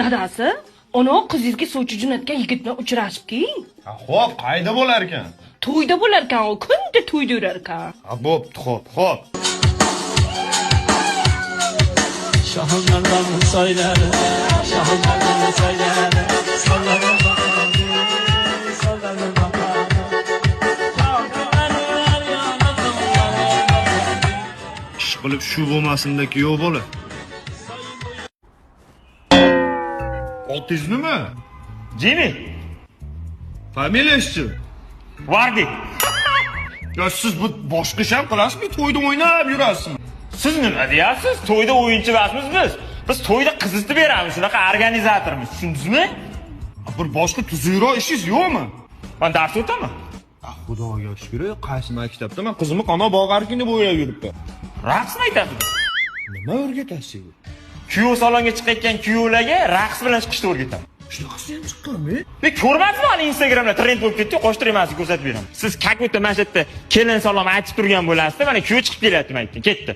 Dadasi, ona qizingizga sovchi jo'natgan yigitni uchrashib keling. Xo'p, qayda bo'lar ekan? To'yda bo'lar ekan, u kunda to'yda yurar ekan. Bo'pti, xo'p. Şahınlardan söyler, şahınlardan söyler, sallanır bakardı, sallanır bakardı. Ish qilib shu bo'lmasin-da kuyov bola. Otingiz nima? Jimmy, Familiyasichi? Vardi. Ya siz bu boshqa ish ham qilasizmi? To'yda o'ynab yurasizmi? Siz nima deyapsiz? To'yda o'yinchi emasmiz biz. Biz to'yda qizitib beramiz, shunaqa organizatormiz. Tushundingizmi? Bir boshqa tuzukroq ishingiz yo'qmi? Men dars o'taman. Xudoga shukr, qaysi maktabda men qizimni qano bog'arkini bo'ylab yuribdi. Raqsni aytasiz. Nima o'rgatasiz? Kuyov salonga chiqayotgan kuyovlarga raqs bilan chiqishni o'rgataman. Shunaqasi ham chiqqanmi? Ko'rmaysizmi hali Instagramda trend bo'lib ketdi, qo'shtirmasini ko'rsatib beraman. Siz как будто mana shu yerda kelin salom aytib turgan bo'lasiz, mana kuyov chiqib kelyapti men aytdim, ketdi.